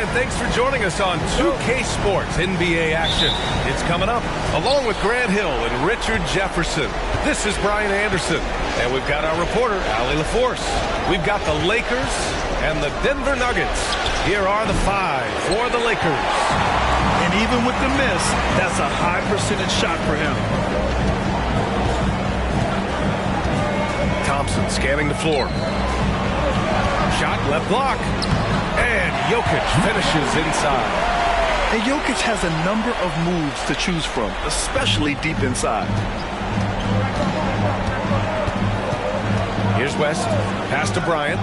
Brian, thanks for joining us on 2K Sports NBA action. It's coming up, along with Grant Hill and Richard Jefferson. This is Brian Anderson, and we've got our reporter, Allie LaForce. We've got the Lakers and the Denver Nuggets. Here are the five for the Lakers. And even with the miss, that's a high percentage shot for him. Thompson scanning the floor. Shot left block. And Jokic finishes inside. And Jokic has a number of moves to choose from, especially deep inside. Here's West. Pass to Bryant.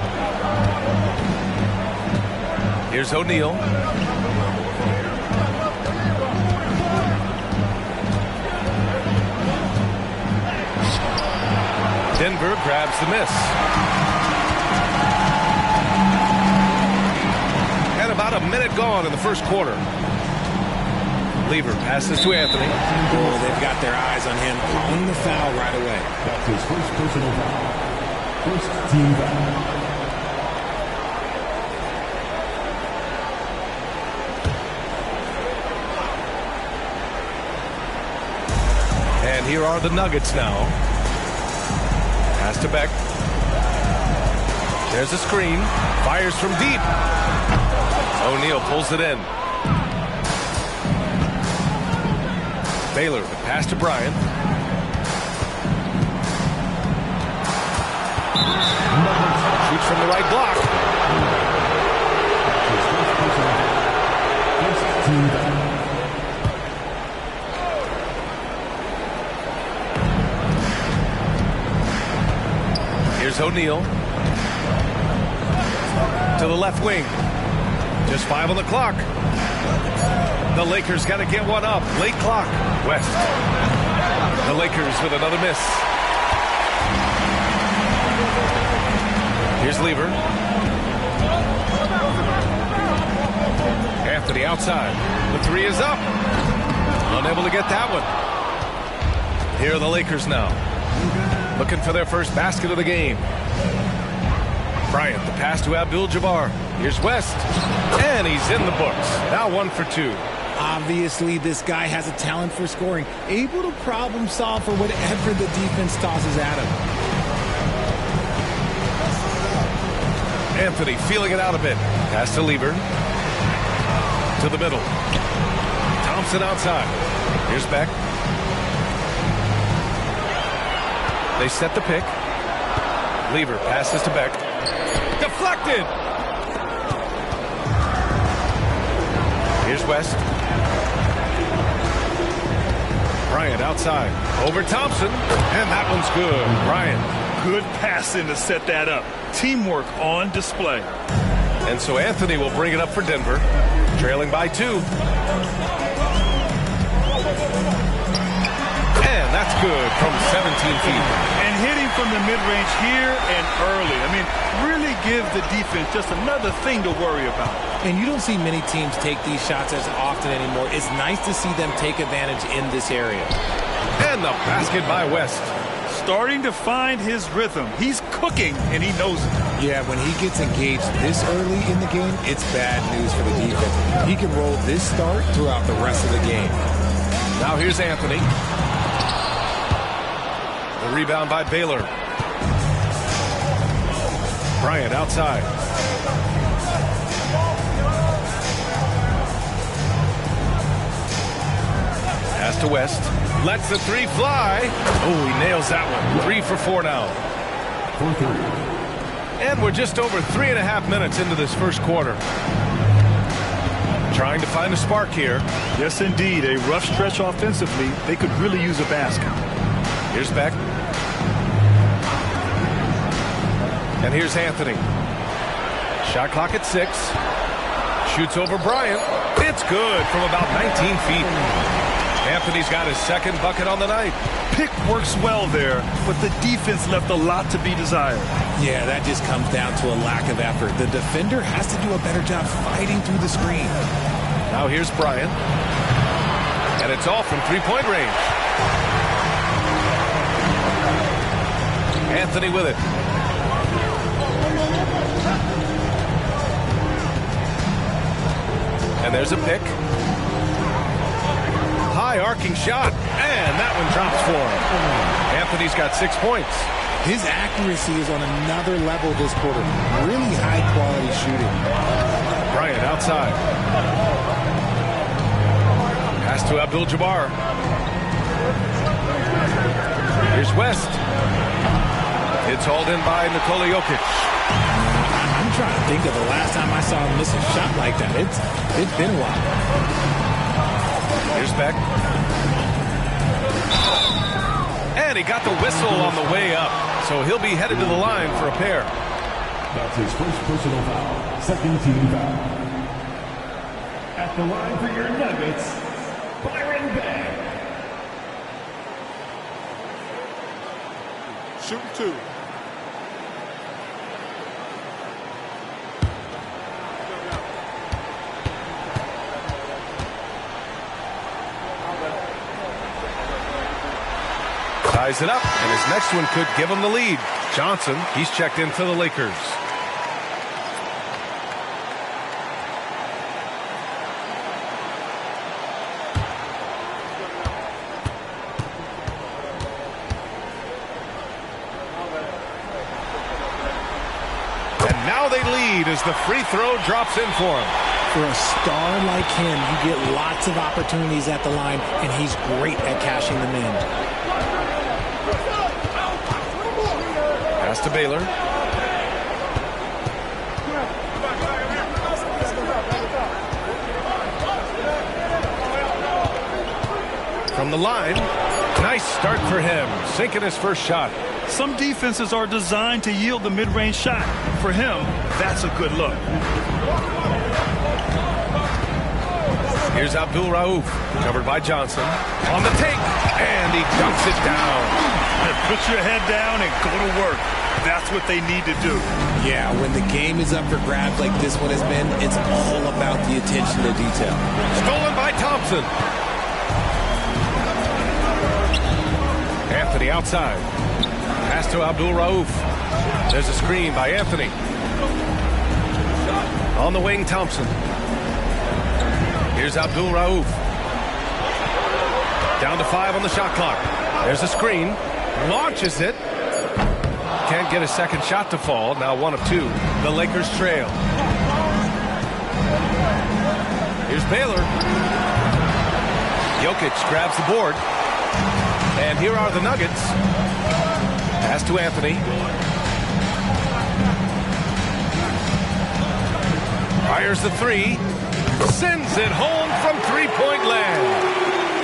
Here's O'Neal. Denver grabs the miss. And about a minute gone in the first quarter. Lever passes to Anthony. Oh, they've got their eyes on him, calling the foul right away. That's his first personal foul. First team foul. And here are the Nuggets now. Pass to Beck. There's a screen. Fires from deep. O'Neal pulls it in. Baylor, the pass to Bryant. Shoots from the right block. Here's O'Neal. To the left wing. Just 5 on the clock. The Lakers got to get one up. Late clock. West. The Lakers with another miss. Here's Lever. Anthony outside. The three is up. Unable to get that one. Here are the Lakers now. Looking for their first basket of the game. Bryant, the pass to Abdul-Jabbar. Here's West. And he's in the books. Now 1 for 2. Obviously, this guy has a talent for scoring, able to problem solve for whatever the defense tosses at him. Anthony feeling it out a bit. Pass to Lever. To the middle. Thompson outside. Here's Beck. They set the pick. Lever passes to Beck. Deflected. Here's West. Bryant outside. Over Thompson. And that one's good. Bryant. Good passing to set that up. Teamwork on display. And so Anthony will bring it up for Denver. Trailing by 2. And that's good from 17 feet. And hitting from the mid-range here and early. I mean, really give the defense just another thing to worry about. And you don't see many teams take these shots as often anymore. It's nice to see them take advantage in this area. And the basket by West. Starting to find his rhythm. He's cooking, and he knows it. Yeah, when he gets engaged this early in the game, it's bad news for the defense. He can roll this start throughout the rest of the game. Now here's Anthony. The rebound by Baylor. Bryant outside. Pass to West. Lets the three fly. Oh, he nails that one. 3 for 4 now. And we're just over 3.5 minutes into this first quarter. Trying to find a spark here. Yes, indeed. A rough stretch offensively. They could really use a basket. Here's Beck. And here's Anthony. Shot clock at 6. Shoots over Bryant. It's good from about 19 feet. Anthony's got his second bucket on the night. Pick works well there, but the defense left a lot to be desired. Yeah, that just comes down to a lack of effort. The defender has to do a better job fighting through the screen. Now here's Bryant. And it's all from three-point range. Anthony with it. And there's a pick. High arcing shot. And that one drops for him. Anthony's got 6 points. His accuracy is on another level this quarter. Really high quality shooting. Bryant outside. Pass to Abdul-Jabbar. Here's West. It's hauled in by Nikola Jokic. I'm trying to think of the last time I saw him miss a shot like that. It's been a while. Here's Beck. And he got the whistle on the way up. So he'll be headed to the line for a pair. That's his first personal foul. Second team foul. At the line for your Nuggets, Byron Beck. Shoot 2. Ties it up, and his next one could give him the lead. Johnson, he's checked in for the Lakers. And now they lead as the free throw drops in for him. For a star like him, you get lots of opportunities at the line, and he's great at cashing them in. Pass to Baylor. From the line, nice start for him, sinking his first shot. Some defenses are designed to yield the mid-range shot. For him, that's a good look. Here's Abdul-Rauf, covered by Johnson. On the take, and he dunks it down. Put your head down and go to work. That's what they need to do. Yeah, when the game is up for grabs like this one has been, it's all about the attention to detail. Stolen by Thompson. Anthony outside. Pass to Abdul-Rauf. There's a screen by Anthony. On the wing, Thompson. Here's Abdul-Rauf. Down to 5 on the shot clock. There's a screen. Launches it. Can't get a second shot to fall. Now 1 of 2. The Lakers trail. Here's Baylor. Jokic grabs the board. And here are the Nuggets. Pass to Anthony. Fires the 3. Sends it home from three-point land.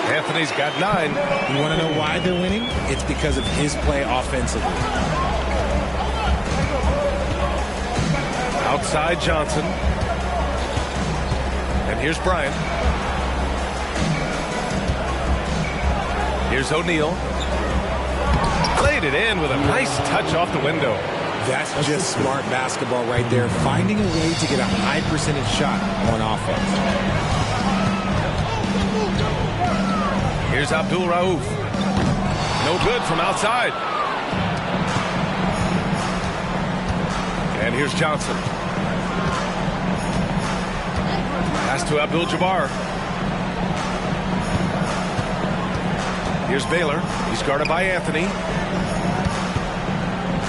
Anthony's got 9. You want to know why they're winning? It's because of his play offensively. Outside Johnson. And here's Bryant. Here's O'Neal. Played it in with a nice touch off the window. That's just smart basketball right there. Finding a way to get a high percentage shot on offense. Here's Abdul-Rauf. No good from outside. And here's Johnson. Pass to Abdul-Jabbar. Here's Baylor. He's guarded by Anthony.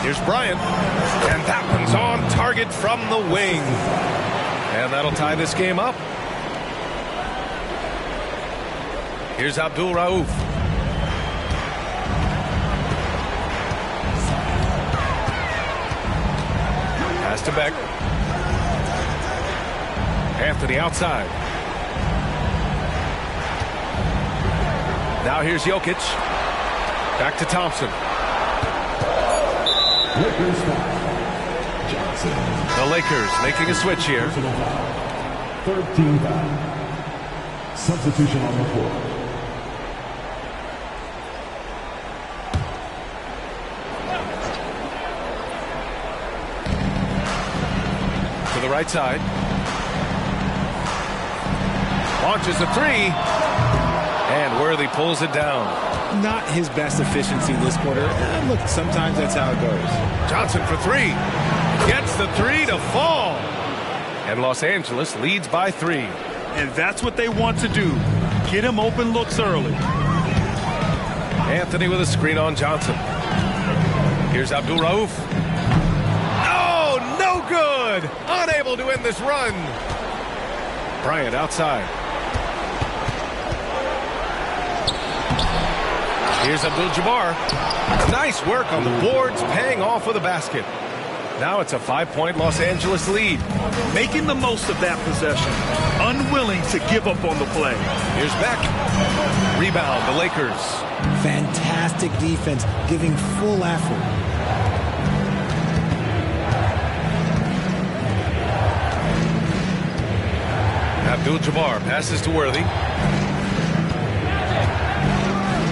Here's Bryant. And that one's on target from the wing. And that'll tie this game up. Here's Abdul-Rauf. Pass to Beck. Anthony outside. Now here's Jokic. Back to Thompson. Lakers foul. Johnson. The Lakers making a switch here. Third team foul. Substitution on the floor. To the right side. Launches a 3. And Worthy pulls it down. Not his best efficiency this quarter. Look, sometimes that's how it goes. Johnson for 3. Gets the 3 to fall. And Los Angeles leads by 3. And that's what they want to do. Get him open looks early. Anthony with a screen on Johnson. Here's Abdul-Rauf. Oh, no good! Unable to end this run. Bryant outside. Here's Abdul-Jabbar. Nice work on the boards, paying off with a basket. Now it's a 5-point Los Angeles lead. Making the most of that possession. Unwilling to give up on the play. Here's Beck. Rebound, the Lakers. Fantastic defense, giving full effort. Abdul-Jabbar passes to Worthy.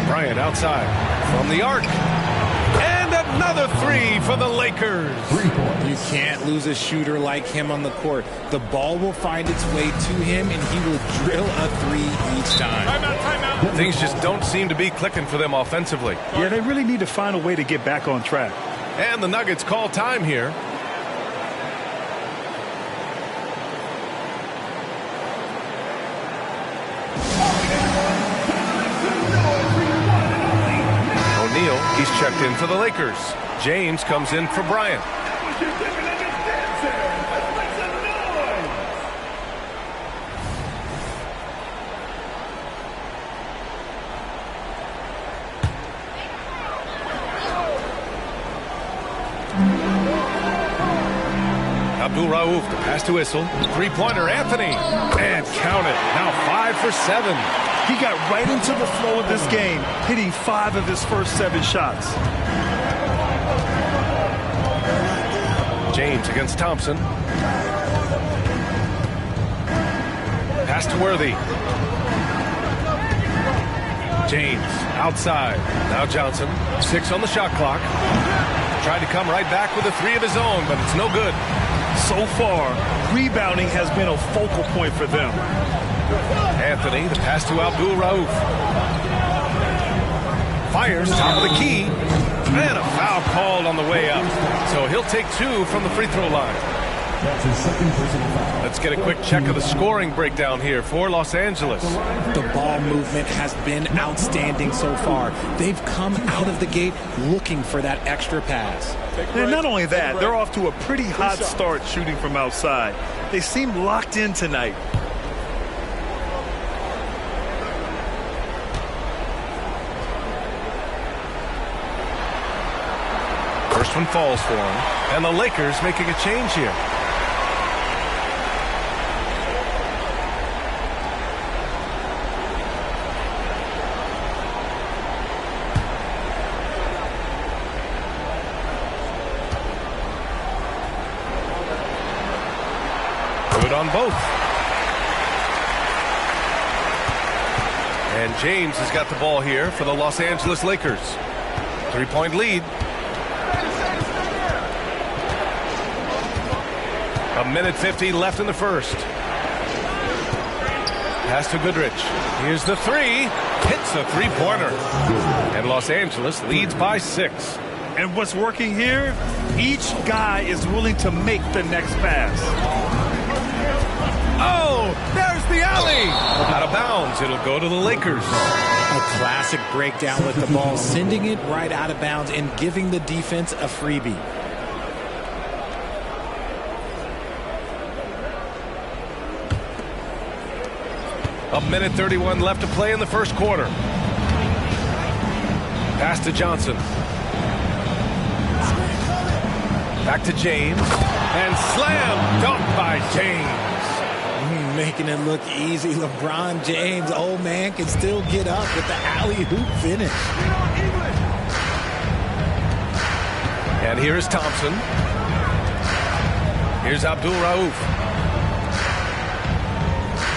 Bryant outside from the arc. And another three for the Lakers. You can't lose a shooter like him on the court. The ball will find its way to him, and he will drill a three each time. Timeout. Things just don't seem to be clicking for them offensively. Yeah, they really need to find a way to get back on track. And the Nuggets call time here. O'Neal, he's checked in for the Lakers. James comes in for Bryant. Abdul-Rauf, the pass to Issel. Three-pointer, Anthony. And count it. Now 5 for 7. He got right into the flow of this game, hitting 5 of his first 7 shots. James against Thompson. Pass to Worthy. James outside. Now Johnson. 6 on the shot clock. Tried to come right back with a 3 of his own, but it's no good. So far, rebounding has been a focal point for them. Anthony, the pass to Abdul-Rauf. Fires, top of the key. And a foul called on the way up. So he'll take 2 from the free throw line. That's his second personal foul. Let's get a quick check of the scoring breakdown here for Los Angeles. The ball movement has been outstanding so far. They've come out of the gate looking for that extra pass. And not only that, they're off to a pretty hot start shooting from outside. They seem locked in tonight. First one falls for him. And the Lakers making a change here. Good on both. And James has got the ball here for the Los Angeles Lakers. 3-point lead. A minute 50 left in the first. Pass to Goodrich. Here's the 3. Hits a 3-pointer. And Los Angeles leads by 6. And what's working here? Each guy is willing to make the next pass. Oh, there's the alley. Out of bounds. It'll go to the Lakers. A classic breakdown with the ball, sending it right out of bounds and giving the defense a freebie. A minute 31 left to play in the first quarter. Pass to Johnson. Back to James. And slam dunk by James. Making it look easy. LeBron James, old man, can still get up with the alley-oop finish. And here is Thompson. Here's Abdul-Rauf.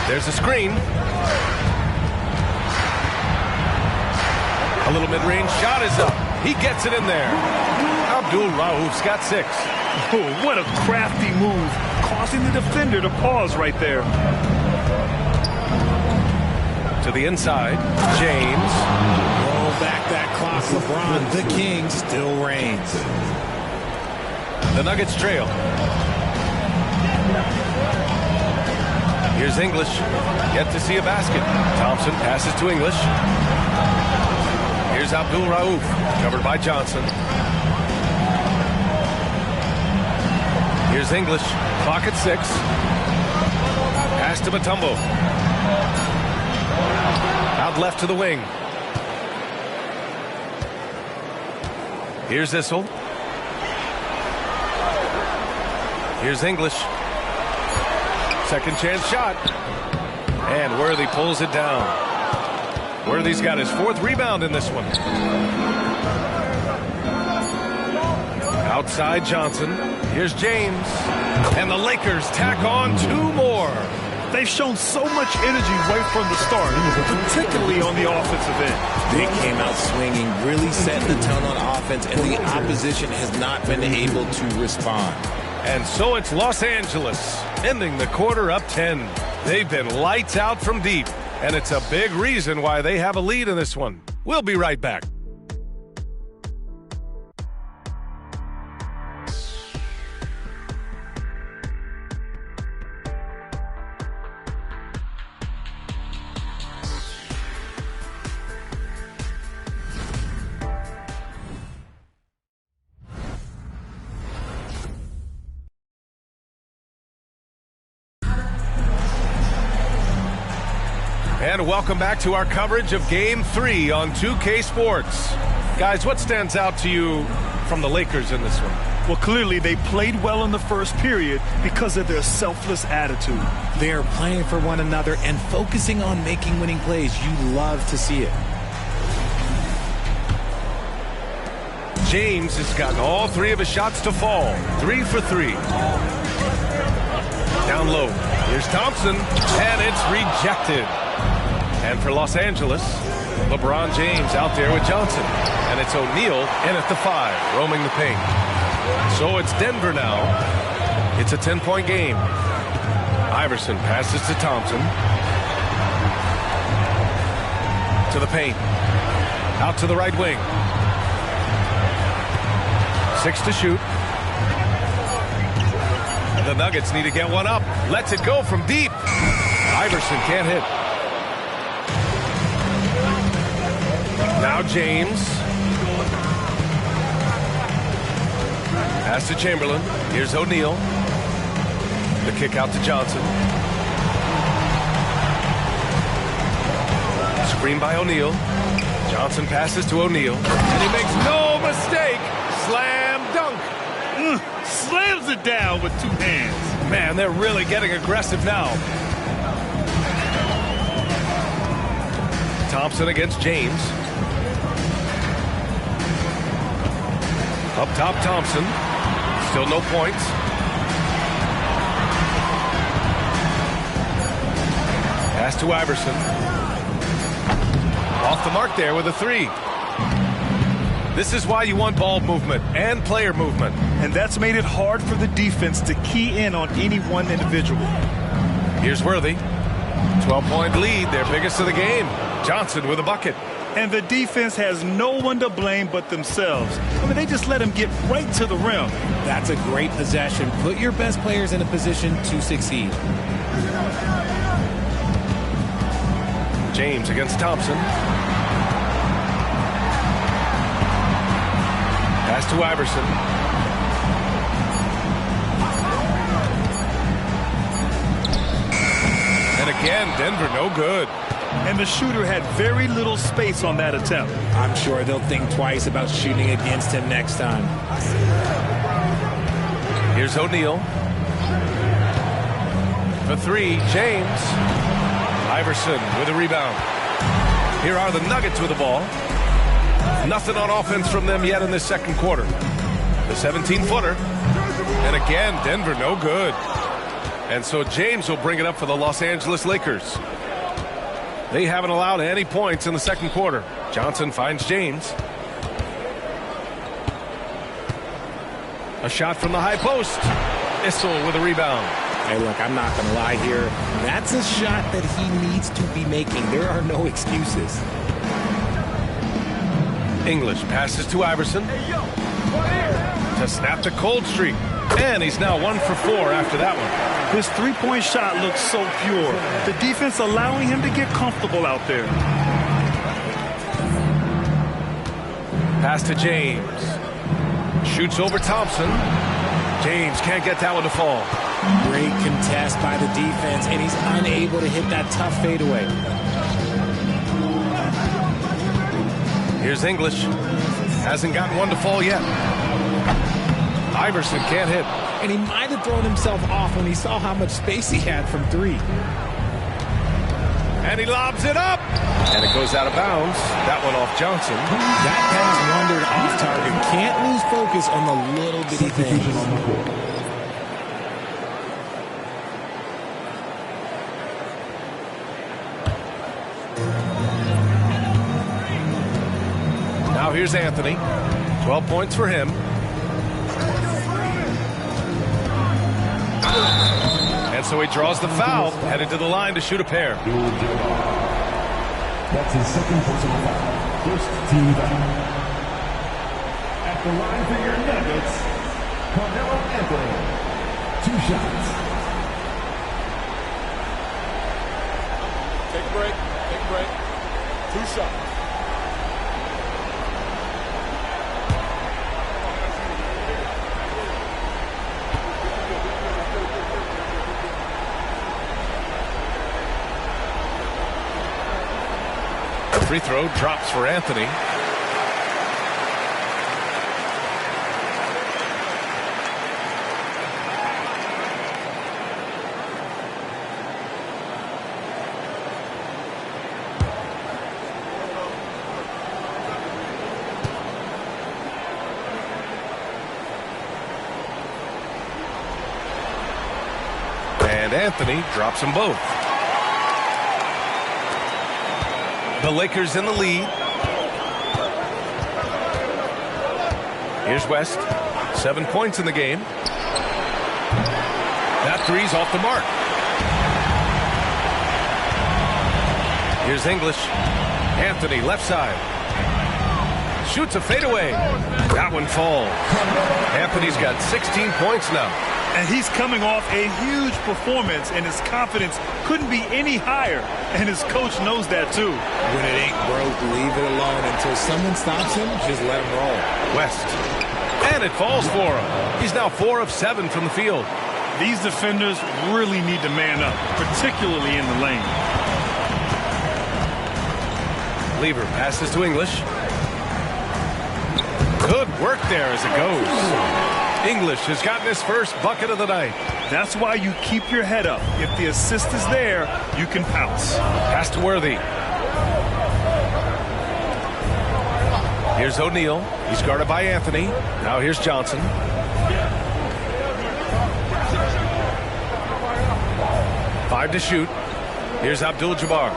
There's a screen. A little mid-range shot is up. He gets it in there. Abdul-Rauf's got 6. Oh, what a crafty move, causing the defender to pause right there. To the inside, James. Roll back that clock, LeBron. The king still reigns. The Nuggets trail. Here's English. Yet to see a basket. Thompson passes to English. Here's Abdul Rauf. Covered by Johnson. Here's English. Clock at 6. Pass to Mutombo. Out left to the wing. Here's Issel. Here's English. Second chance shot. And Worthy pulls it down. Worthy's got his 4th rebound in this one. Outside Johnson. Here's James. And the Lakers tack on 2 more. They've shown so much energy right from the start, particularly on the offensive end. They came out swinging, really setting the tone on offense, and the opposition has not been able to respond. And so it's Los Angeles, ending the quarter up 10. They've been lights out from deep, and it's a big reason why they have a lead in this one. We'll be right back. And welcome back to our coverage of Game 3 on 2K Sports. Guys, what stands out to you from the Lakers in this one? Well, clearly they played well in the first period because of their selfless attitude. They are playing for one another and focusing on making winning plays. You love to see it. James has gotten all 3 of his shots to fall. 3 for 3. Down low. Here's Thompson, and it's rejected. And for Los Angeles, LeBron James out there with Johnson. And it's O'Neal in at the 5, roaming the paint. So it's Denver now. It's a 10-point game. Iverson passes to Thompson. To the paint. Out to the right wing. 6 to shoot. The Nuggets need to get one up. Lets it go from deep. Iverson can't hit. Now James. Pass to Chamberlain. Here's O'Neal. The kick out to Johnson. Screen by O'Neal. Johnson passes to O'Neal. And he makes no mistake. Slam dunk. Slams it down with 2 hands. Man, they're really getting aggressive now. Thompson against James. Up top, Thompson. Still no points. Pass to Iverson. Off the mark there with a 3. This is why you want ball movement and player movement. And that's made it hard for the defense to key in on any one individual. Here's Worthy. 12-point lead, their biggest of the game. Johnson with a bucket. And the defense has no one to blame but themselves. I mean, they just let him get right to the rim. That's a great possession. Put your best players in a position to succeed. James against Thompson. Pass to Iverson. And again, Denver no good. And the shooter had very little space on that attempt. I'm sure they'll think twice about shooting against him next time. Here's O'Neal. For 3, James. Iverson with a rebound. Here are the Nuggets with the ball. Nothing on offense from them yet in this second quarter. The 17-footer. And again, Denver no good. And so James will bring it up for the Los Angeles Lakers. They haven't allowed any points in the second quarter. Johnson finds James. A shot from the high post. Issel with a rebound. Hey, look, I'm not going to lie here. That's a shot that he needs to be making. There are no excuses. English passes to Iverson. To snap the cold streak. And he's now 1 for 4 after that one. His three-point shot looks so pure. The defense allowing him to get comfortable out there. Pass to James. Shoots over Thompson. James can't get that one to fall. Great contest by the defense, and he's unable to hit that tough fadeaway. Here's English. Hasn't gotten one to fall yet. Iverson can't hit. And he might have thrown himself off when he saw how much space he had from three. And he lobs it up. And it goes out of bounds. That one off Johnson. That pass wandered off target. Can't lose focus on the little bitty things. Now here's Anthony. 12 points for him. And so he draws the foul, headed to the line to shoot a pair. That's his second personal foul. First team foul. At the line for your Nuggets, Carmelo Anthony. 2 shots. Take a break. Take a break. 2 shots. Free throw drops for Anthony. And Anthony drops them both. The Lakers in the lead. Here's West. 7 points in the game. That three's off the mark. Here's English. Anthony left side. Shoots a fadeaway. That one falls. Anthony's got 16 points now. And he's coming off a huge performance, and his confidence couldn't be any higher. And his coach knows that, too. When it ain't broke, leave it alone. Until someone stops him, just let him roll. West. And it falls for him. He's now 4 of 7 from the field. These defenders really need to man up, particularly in the lane. Lever passes to English. Good work there as it goes. English has gotten his first bucket of the night. That's why you keep your head up. If the assist is there, you can pounce. Pass to Worthy. Here's O'Neal. He's guarded by Anthony. Now here's Johnson. Five to shoot. Here's Abdul-Jabbar.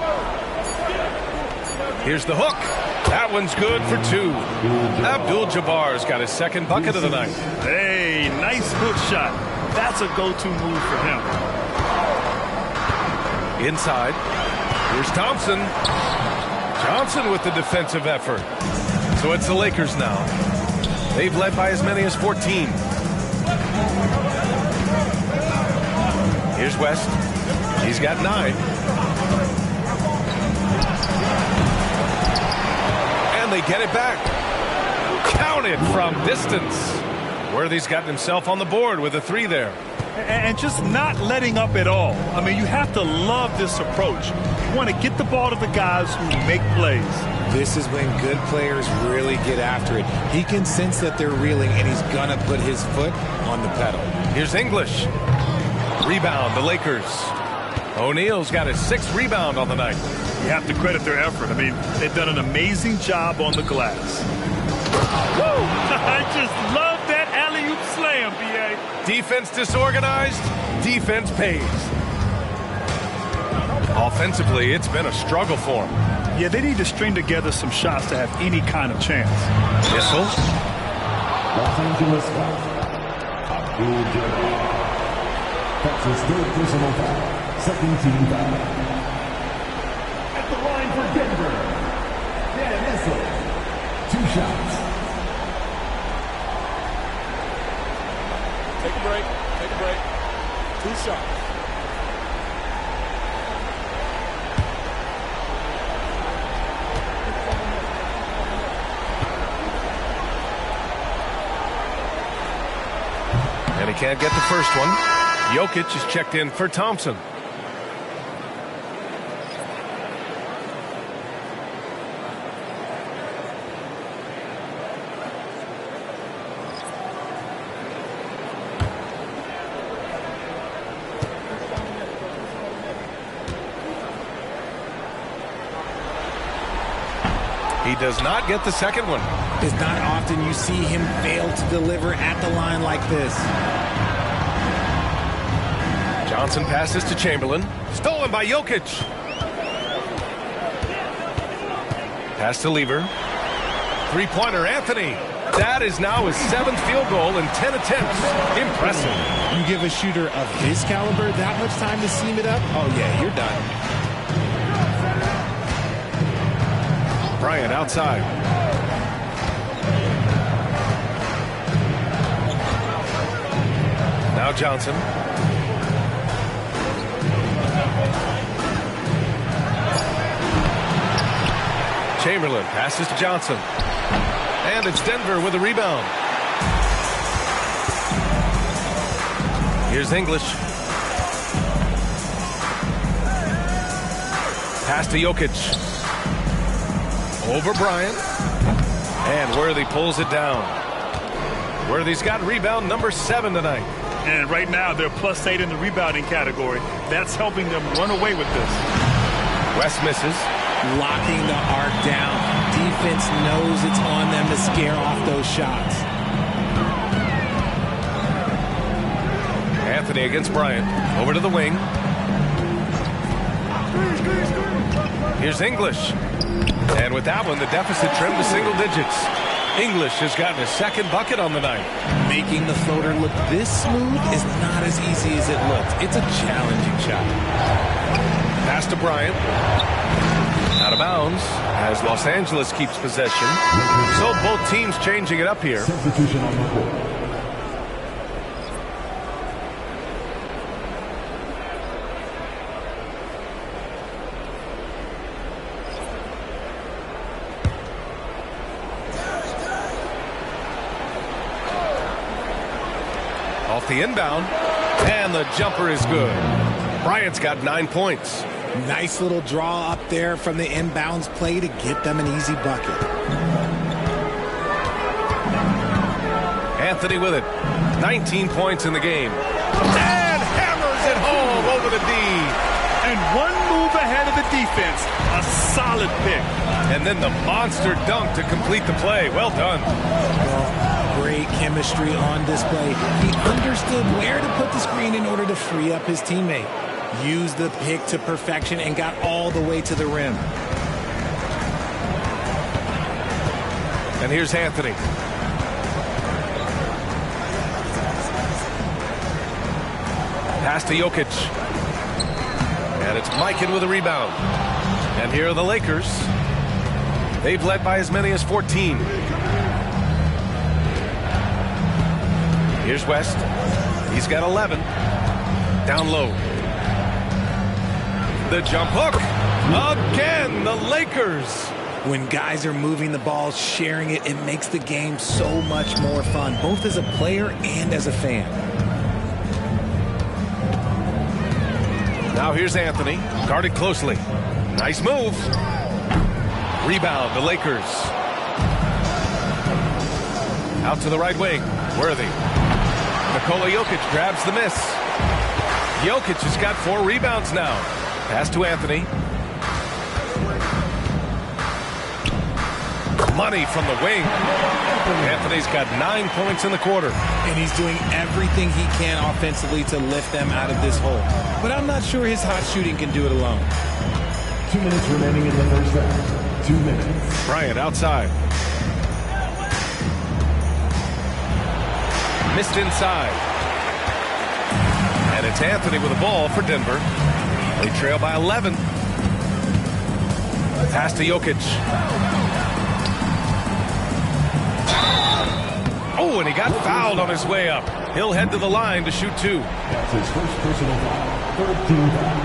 Here's the hook. That one's good for 2. Abdul-Jabbar's got his second bucket of the night. Hey, nice hook shot. That's a go-to move for him. Inside. Here's Thompson. Johnson with the defensive effort. So it's the Lakers now. They've led by as many as 14. Here's West. He's got 9. And they get it back. Counted from distance. Worthy's gotten himself on the board with a 3 there. And just not letting up at all. I mean, you have to love this approach. You want to get the ball to the guys who make plays. This is when good players really get after it. He can sense that they're reeling, and he's going to put his foot on the pedal. Here's English. Rebound, the Lakers. O'Neal's got his 6th rebound on the night. You have to credit their effort. I mean, they've done an amazing job on the glass. Woo! I just love that alley-oop slam, B.A. Defense disorganized, defense pays. Offensively, it's been a struggle for them. Yeah, they need to string together some shots to have any kind of chance. Whistle. Los Angeles foul. Abdul-Jabbar. That's his 3rd personal foul. Second team foul. At the line for Denver, Dan Issel. 2 shots. Take a break. Take a break. 2 shots. And he can't get the first one. Jokic is checked in for Thompson. He does not get the second one. It's not often you see him fail to deliver at the line like this. Johnson passes to Chamberlain. Stolen by Jokic. Pass to Lever. Three-pointer, Anthony. That is now his 7th field goal in 10 attempts. Impressive. You give a shooter of his caliber that much time to seam it up? Oh, yeah, you're done. Bryant outside. Now Johnson. Chamberlain passes to Johnson. And it's Denver with a rebound. Here's English. Pass to Jokic. Over Bryant. And Worthy pulls it down. Worthy's got rebound number 7 tonight. And right now they're +8 in the rebounding category. That's helping them run away with this. West misses. Locking the arc down. Defense knows it's on them to scare off those shots. Anthony against Bryant. Over to the wing. Here's English. And with that one, the deficit trimmed to single digits. English has gotten his 2nd bucket on the night. Making the floater look this smooth is not as easy as it looks. It's a challenging shot. Pass to Bryant. Out of bounds as Los Angeles keeps possession. So both teams changing it up here. Substitution on the court. Off the inbound, and the jumper is good. Bryant's got 9 points. Nice little draw up there from the inbounds play to get them an easy bucket. Anthony with it. 19 points in the game. And hammers it home over the D. And one move ahead of the defense. A solid pick. And then the monster dunk to complete the play. Well done. Well, great chemistry on display. He understood where to put the screen in order to free up his teammate. Used the pick to perfection and got all the way to the rim. And here's Anthony. Pass to Jokic. And it's Mikan with a rebound. And here are the Lakers. They've led by as many as 14. Here's West. He's got 11. Down low. The jump hook. Again, the Lakers. When guys are moving the ball, sharing it, it makes the game so much more fun, both as a player and as a fan. Now here's Anthony, guarded closely. Nice move. Rebound, the Lakers. Out to the right wing, Worthy. Nikola Jokic grabs the miss. Jokic has got 4 rebounds now. Pass to Anthony. Money from the wing. Anthony's got 9 points in the quarter. And he's doing everything he can offensively to lift them out of this hole. But I'm not sure his hot shooting can do it alone. 2 minutes remaining in the first half. 2 minutes. Bryant outside. Missed inside. And it's Anthony with the ball for Denver. They trail by 11. Pass to Jokic. Oh, and he got fouled on his way up. He'll head to the line to shoot 2. That's his first personal foul. Third team foul.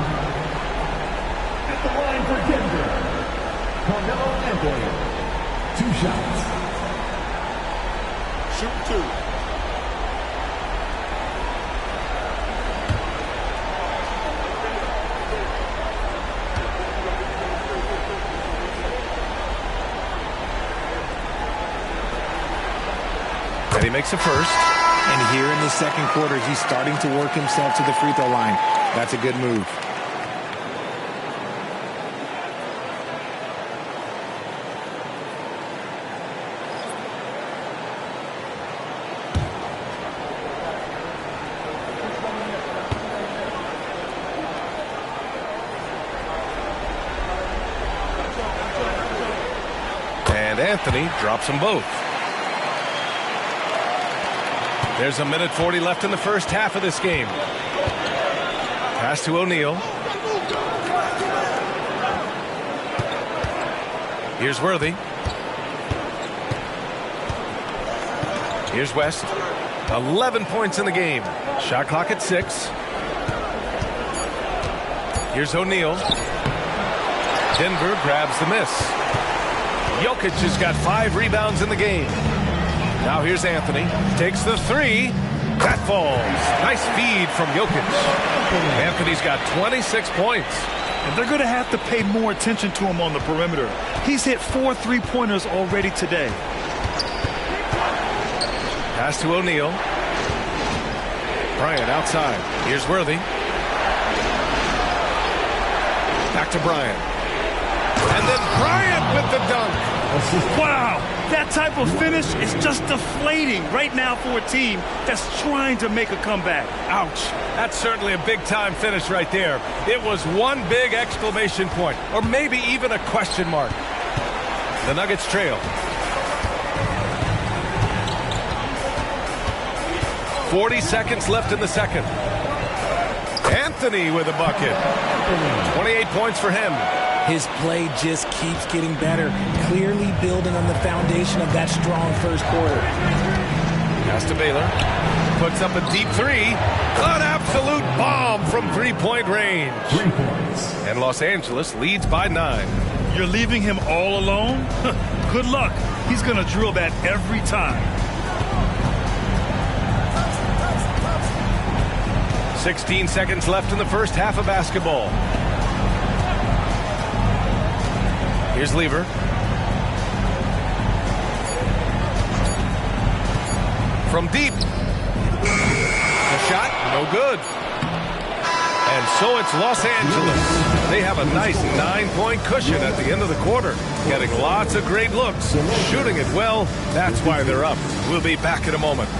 At the line for Denver, Carmelo Anthony. 2 shots. Shoot 2. And he makes a first. And here in the second quarter, he's starting to work himself to the free throw line. That's a good move. And Anthony drops them both. There's a minute 40 left in the first half of this game. Pass to O'Neal. Here's Worthy. Here's West. 11 points in the game. Shot clock at 6. Here's O'Neal. Denver grabs the miss. Jokic has got 5 rebounds in the game. Now here's Anthony. Takes the 3. That falls. Nice feed from Jokic. Anthony's got 26 points. And they're going to have to pay more attention to him on the perimeter. He's hit 4 3-pointers already today. Pass to O'Neal. Bryant outside. Here's Worthy. Back to Bryant. And then Bryant with the dunk. Wow, that type of finish is just deflating right now for a team that's trying to make a comeback. Ouch. That's certainly a big-time finish right there. It was one big exclamation point, or maybe even a question mark. The Nuggets trail. 40 seconds left in the second. Anthony with a bucket. 28 points for him. His play just keeps getting better, clearly building on the foundation of that strong first quarter. Pass to Baylor. Puts up a deep 3. An absolute bomb from three-point range. 3 points. And Los Angeles leads by 9. You're leaving him all alone? Good luck. He's going to drill that every time. 16 seconds left in the first half of basketball. Here's Lever. From deep. The shot, no good. And so it's Los Angeles. They have a nice 9-point cushion at the end of the quarter. Getting lots of great looks. Shooting it well. That's why they're up. We'll be back in a moment.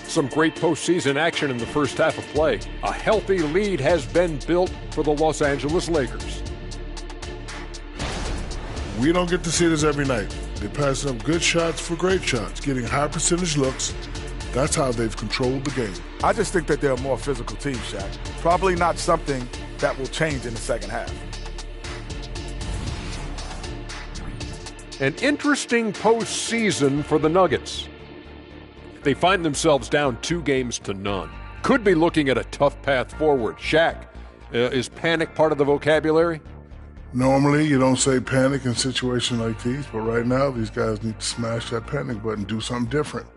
Some great postseason action in the first half of play. A healthy lead has been built for the Los Angeles Lakers. We don't get to see this every night. They're passing up good shots for great shots, getting high percentage looks. That's how they've controlled the game. I just think that they're a more physical team, Shaq. Probably not something that will change in the second half. An interesting postseason for the Nuggets. They find themselves down 2-0. Could be looking at a tough path forward. Shaq, is panic part of the vocabulary? Normally, you don't say panic in situations like these, but right now, these guys need to smash that panic button, do something different.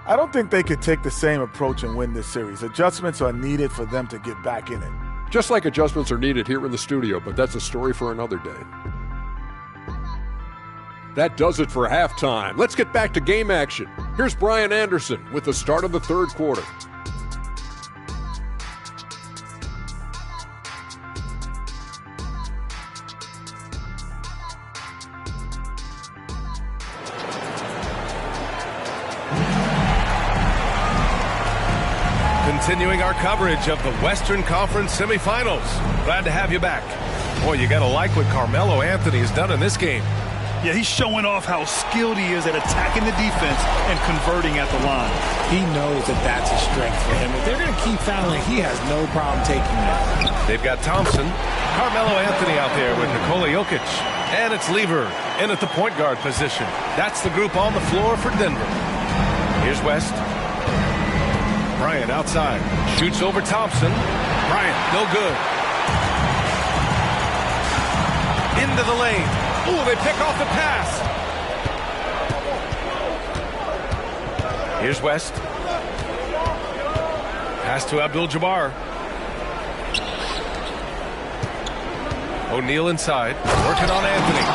I don't think they could take the same approach and win this series. Adjustments are needed for them to get back in it. Just like adjustments are needed here in the studio, but that's a story for another day. That does it for halftime. Let's get back to game action. Here's Brian Anderson with the start of the third quarter. Continuing our coverage of the Western Conference semifinals. Glad to have you back. Boy, you got to like what Carmelo Anthony has done in this game. Yeah, he's showing off how skilled he is at attacking the defense and converting at the line. He knows that that's a strength for him. If they're going to keep fouling, he has no problem taking that. They've got Thompson, Carmelo Anthony out there with Nikola Jokic. And it's Lever in at the point guard position. That's the group on the floor for Denver. Here's West. Bryant outside. Shoots over Thompson. Bryant, no good. Into the lane. Ooh, they pick off the pass. Here's West. Pass to Abdul-Jabbar. O'Neal inside, working on Anthony.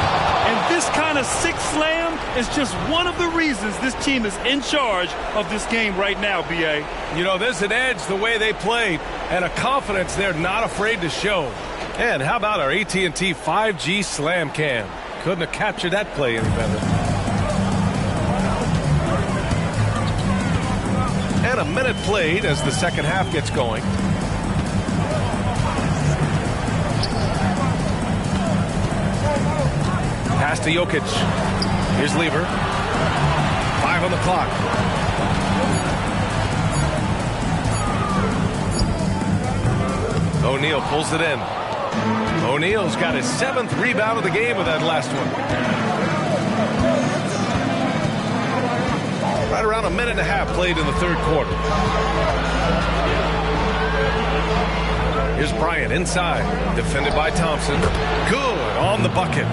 And this kind of sick slam is just one of the reasons this team is in charge of this game right now, B.A. You know, there's an edge the way they played and a confidence they're not afraid to show. And how about our AT&T 5G Slam Cam? Couldn't have captured that play any better. And a minute played as the second half gets going. Pass to Jokic. Here's Lever. 5 on the clock. O'Neal pulls it in. O'Neal's got his 7th rebound of the game with that last one. Right around a minute and a half played in the third quarter. Here's Bryant inside. Defended by Thompson. Good on the bucket.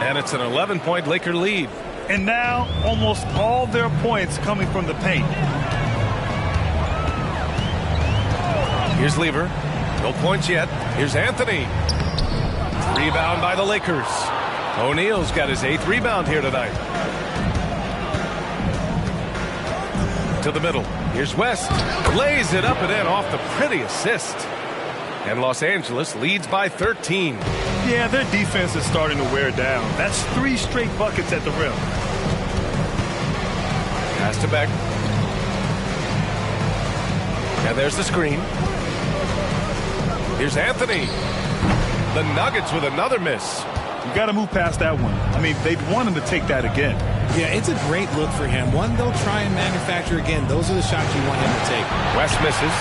And it's an 11-point Laker lead. And now almost all their points coming from the paint. Here's Lever. No points yet. Here's Anthony. Rebound by the Lakers. O'Neal's got his 8th rebound here tonight. To the middle. Here's West. Lays it up and in off the pretty assist. And Los Angeles leads by 13. Yeah, their defense is starting to wear down. That's 3 straight buckets at the rim. Pass to Beck. And there's the screen. Here's Anthony. The Nuggets with another miss. You got to move past that one. I mean, they'd want him to take that again. Yeah, it's a great look for him. One they'll try and manufacture again. Those are the shots you want him to take. West misses.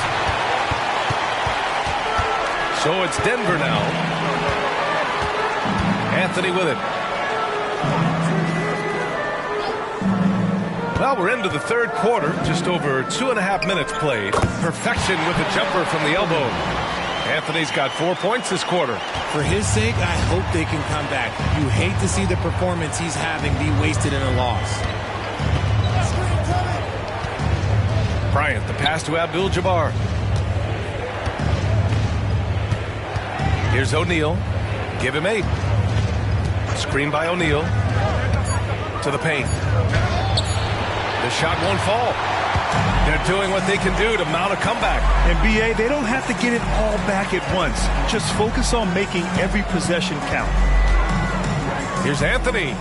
So it's Denver now. Anthony with it. Well, we're into the third quarter. Just over 2.5 minutes played. Perfection with the jumper from the elbow. Anthony's got 4 points this quarter. For his sake, I hope they can come back. You hate to see the performance he's having be wasted in a loss. Bryant, the pass to Abdul-Jabbar. Here's O'Neal. Give him 8. Screen by O'Neal. To the paint. The shot won't fall. They're doing what they can do to mount a comeback. And B.A., they don't have to get it all back at once. Just focus on making every possession count. Here's Anthony.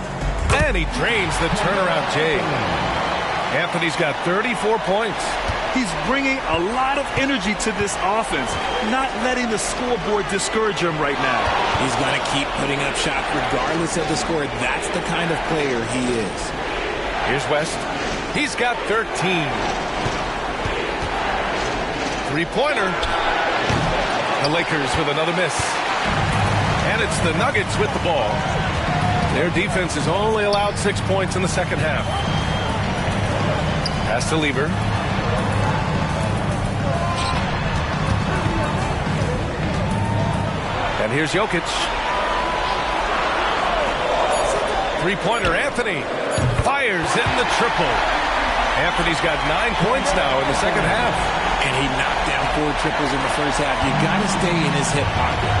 And he drains the turnaround J. Anthony's got 34 points. He's bringing a lot of energy to this offense, not letting the scoreboard discourage him right now. He's going to keep putting up shots regardless of the score. That's the kind of player he is. Here's West. He's got 13. Three-pointer. The Lakers with another miss. And it's the Nuggets with the ball. Their defense has only allowed 6 points in the second half. Pass to Lever. And here's Jokic. Three-pointer, Anthony. Fires in the triple. Anthony's got 9 points now in the second half. And he knocked down 4 triples in the first half. You got to stay in his hip pocket.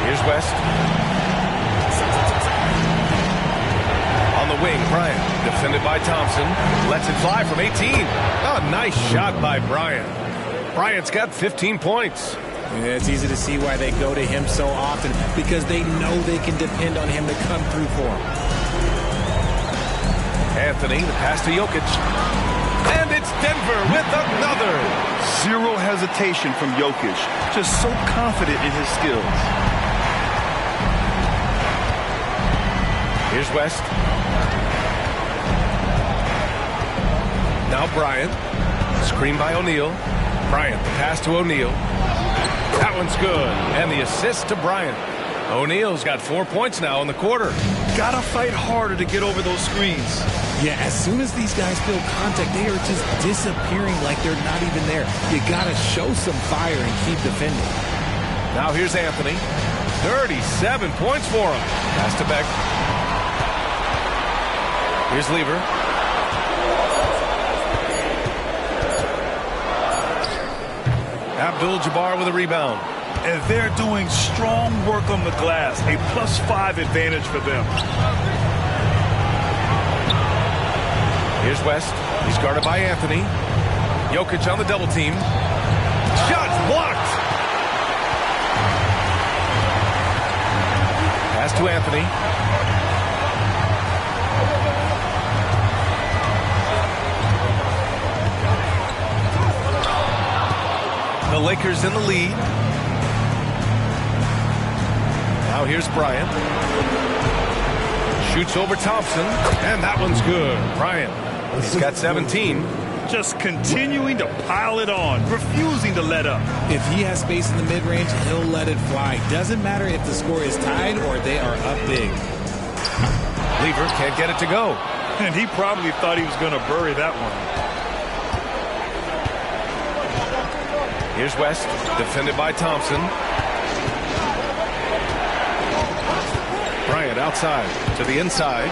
Here's West. On the wing, Bryant. Defended by Thompson. Lets it fly from 18. Oh, nice shot by Bryant. Bryant's got 15 points. Yeah, it's easy to see why they go to him so often, because they know they can depend on him to come through for them. Anthony, the pass to Jokic. And it's Denver with another. Zero hesitation from Jokic. Just so confident in his skills. Here's West. Now Bryant. Screen by O'Neal. Bryant, the pass to O'Neal. That one's good. And the assist to Bryant. O'Neal's got 4 points now in the quarter. Gotta fight harder to get over those screens. Yeah, as soon as these guys feel contact, they are just disappearing like they're not even there. You gotta show some fire and keep defending. Now here's Anthony. 37 points for him. Pass to Beck. Here's Lever. Abdul-Jabbar with a rebound. And they're doing strong work on the glass. A +5 advantage for them. Here's West. He's guarded by Anthony. Jokic on the double team. Shots blocked. Pass to Anthony. The Lakers in the lead. Now here's Bryant. Shoots over Thompson, and that one's good. Bryant, he's got 17. Just continuing to pile it on, refusing to let up. If he has space in the mid-range, he'll let it fly. Doesn't matter if the score is tied or they are up big. Lever can't get it to go. And he probably thought he was going to bury that one. Here's West, defended by Thompson. Bryant outside to the inside.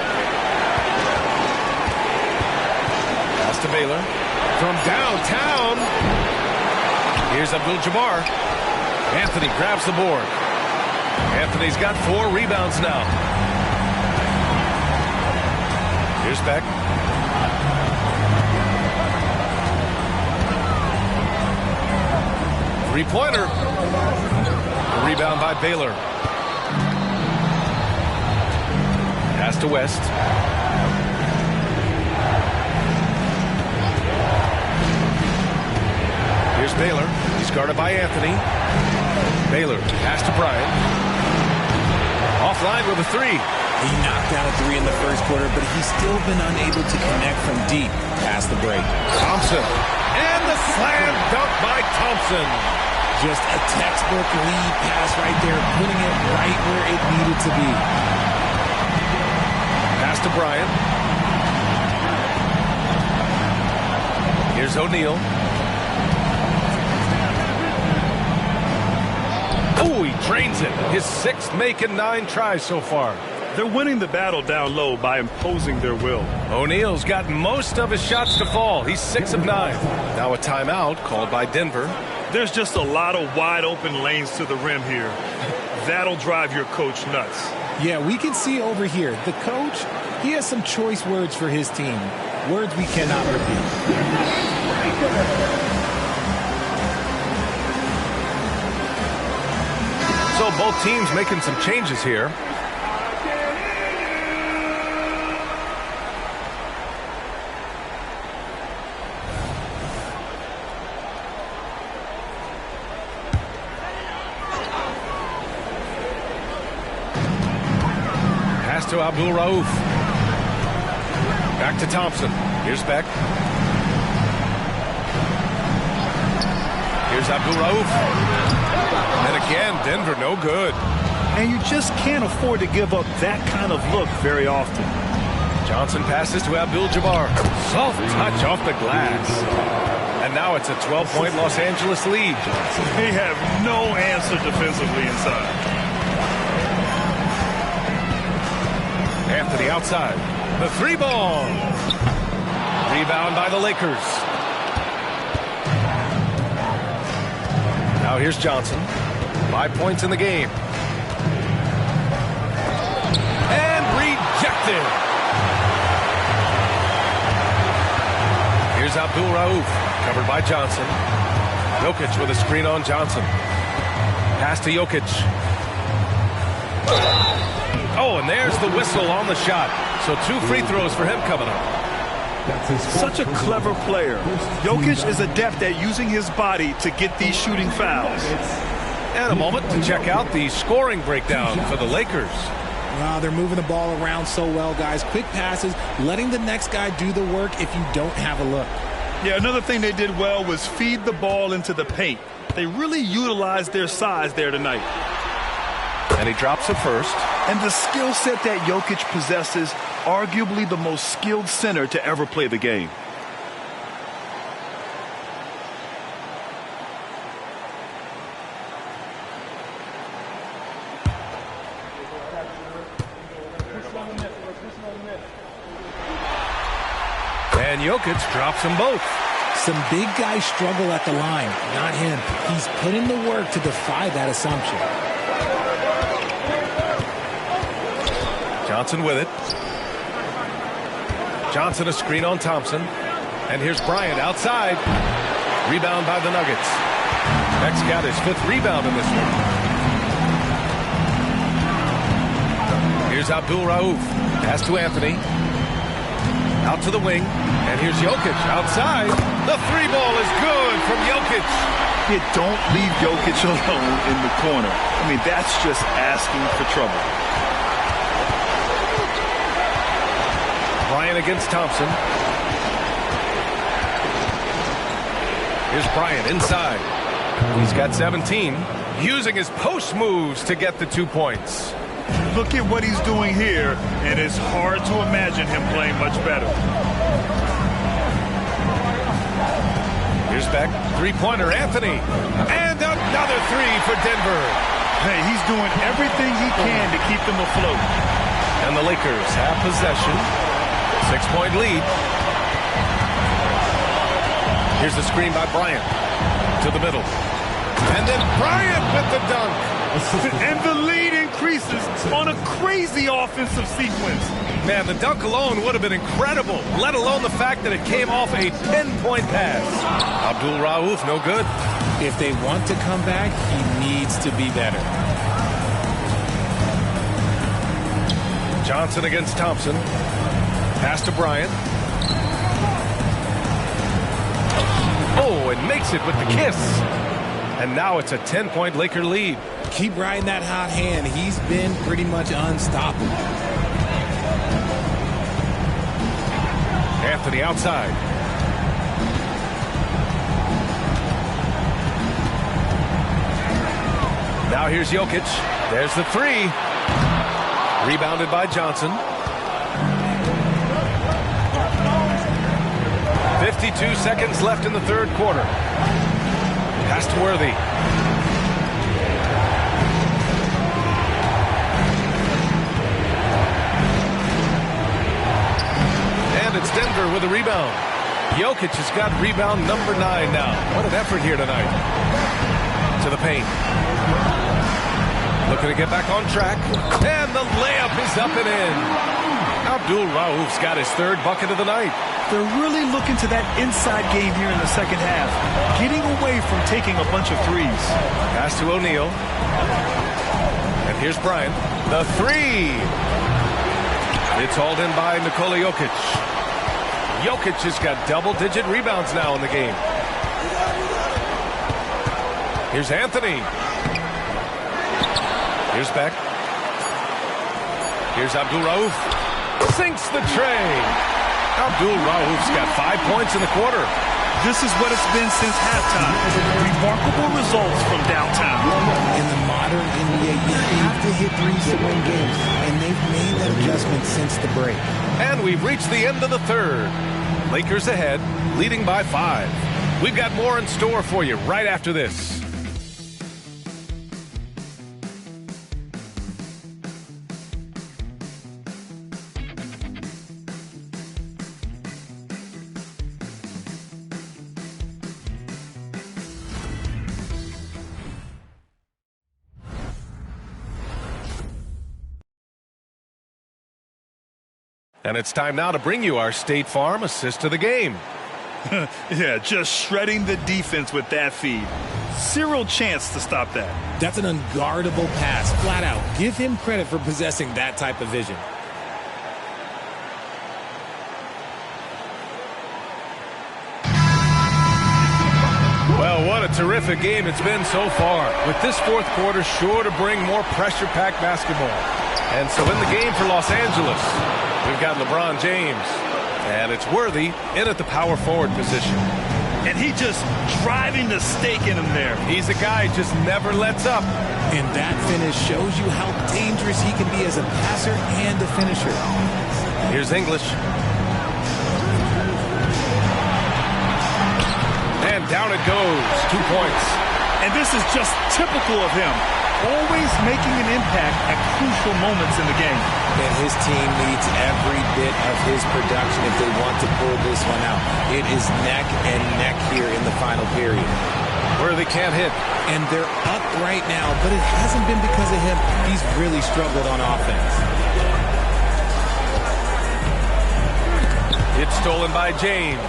Pass to Baylor. From downtown. Here's Abdul-Jabbar. Anthony grabs the board. Anthony's got 4 rebounds now. Here's Beck. Three-pointer. Rebound by Baylor. Pass to West. Here's Baylor. He's guarded by Anthony. Baylor, pass to Bryant. Offline with a 3. He knocked down a 3 in the first quarter, but he's still been unable to connect from deep past the break. Thompson. And the slam dunk by Thompson. Just a textbook lead pass right there, putting it right where it needed to be. Pass to Bryant. Here's O'Neal. Oh, he drains it. His 6th make in 9 tries so far. They're winning the battle down low by imposing their will. O'Neal's got most of his shots to fall. He's 6 of 9. Now a timeout called by Denver. There's just a lot of wide open lanes to the rim here. That'll drive your coach nuts. Yeah, we can see over here, the coach, he has some choice words for his team. Words we cannot repeat. So both teams making some changes here. Pass to Abdul Rauf. Back to Thompson. Here's Beck. Here's Abdul Rauf. And again, Denver no good. And you just can't afford to give up that kind of look very often. Johnson passes to Abdul-Jabbar. Soft touch off the glass. And now it's a 12-point Los Angeles lead. They have no answer defensively inside. Anthony outside. The 3-ball. Rebound by the Lakers. Now here's Johnson. 5 points in the game. And rejected. Here's Abdul Rauf. Covered by Johnson. Jokic with a screen on Johnson. Pass to Jokic. Oh, and there's the whistle on the shot. So 2 free throws for him coming up. Such a clever player. Jokic is adept at using his body to get these shooting fouls. And a moment to check out the scoring breakdown for the Lakers. Well, they're moving the ball around so well, guys. Quick passes, letting the next guy do the work if you don't have a look. Yeah, another thing they did well was feed the ball into the paint. They really utilized their size there tonight. And he drops it first. And the skill set that Jokic possesses, arguably the most skilled center to ever play the game. And Jokic drops them both. Some big guys struggle at the line, not him. He's put in the work to defy that assumption. Johnson with it. Johnson a screen on Thompson. And here's Bryant outside. Rebound by the Nuggets. Next got his 5th rebound in this one. Here's Abdul Rauf. Pass to Anthony. Out to the wing. And here's Jokic outside. The 3-ball is good from Jokic. You don't leave Jokic alone in the corner. I mean, that's just asking for trouble. Bryant against Thompson. Here's Bryant inside. He's got 17. Using his post moves to get the 2 points. Look at what he's doing here, and it's hard to imagine him playing much better. Here's back, 3-pointer, Anthony. And another 3 for Denver. Hey, he's doing everything he can to keep them afloat. And the Lakers have possession. 6-point lead. Here's the screen by Bryant. To the middle. And then Bryant with the dunk. And the lead increases on a crazy offensive sequence. Man, the dunk alone would have been incredible, let alone the fact that it came off a 10-point pass. Abdul Rauf, no good. If they want to come back, he needs to be better. Johnson against Thompson. Pass to Bryant. Oh, and makes it with the kiss. And now it's a 10-point Laker lead. Keep riding that hot hand. He's been pretty much unstoppable. Anthony outside. Now here's Jokic. There's the 3. Rebounded by Johnson. 52 seconds left in the 3rd quarter. Pass to Worthy. And it's Denver with a rebound. Jokic has got rebound number 9 now. What an effort here tonight. To the paint. Looking to get back on track. And the layup is up and in. Abdul Rauf's got his 3rd bucket of the night. They're really looking to that inside game here in the second half, getting away from taking a bunch of threes. Pass to O'Neal. And here's Bryant. The 3. It's hauled in by Nikola Jokic. Jokic has got double-digit rebounds now in the game. Here's Anthony. Here's Beck. Here's Abdul Rauf. Sinks the tray. Abdul Rauf's got 5 points in the quarter. This is what it's been since halftime. Remarkable results from downtown. In the modern NBA, you have to hit threes to win games, and they've made that adjustment since the break. And we've reached the end of the 3rd. Lakers ahead, leading by 5. We've got more in store for you right after this. And it's time now to bring you our State Farm assist of the game. Yeah, just shredding the defense with that feed. Zero chance to stop that. That's an unguardable pass, flat out. Give him credit for possessing that type of vision. Well, what a terrific terrific game it's been so far, with this fourth quarter sure to bring more pressure-packed basketball. And so in the game for Los Angeles, we've got LeBron James, and it's Worthy in at the power forward position. And he just driving the stake in him there. He's a guy who just never lets up. And that finish shows you how dangerous he can be as a passer and a finisher. Here's English. And down it goes. 2 points. And this is just typical of him. Always making an impact at crucial moments in the game. And his team needs every bit of his production if they want to pull this one out. It is neck and neck here in the final period. Worthy can't hit. And they're up right now, but it hasn't been because of him. He's really struggled on offense. It's stolen by James.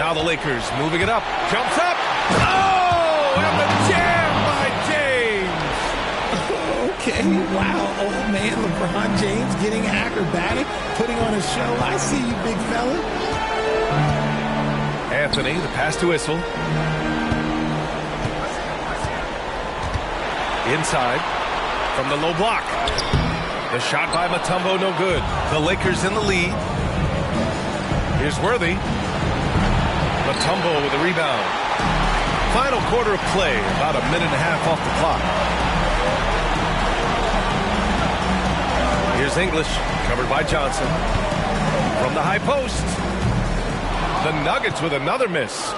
Now the Lakers moving it up. Jumps up. Oh, and the jam by James. Okay, wow. Oh, man, LeBron James getting acrobatic, putting on a show. I see you, big fella. Anthony, the pass to Issel. Inside from the low block. The shot by Mutombo, no good. The Lakers in the lead. Here's Worthy. Mutombo with a rebound. Final quarter of play, about a minute and a half off the clock. Here's English, covered by Johnson. From the high post. The Nuggets with another miss.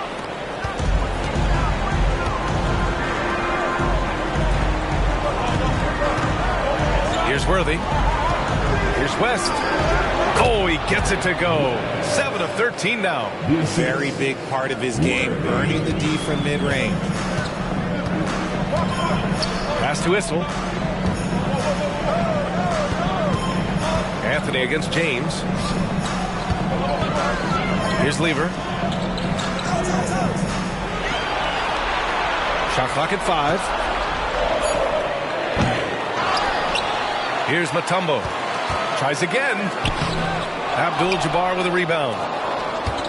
Here's Worthy. Here's West. Oh, he gets it to go. 7 of 13 now. Very big part of his game, burning the D from mid-range. Pass to Issel. Anthony against James. Here's Lever. Shot clock at 5. Here's Mutombo. Tries again. Abdul-Jabbar with a rebound.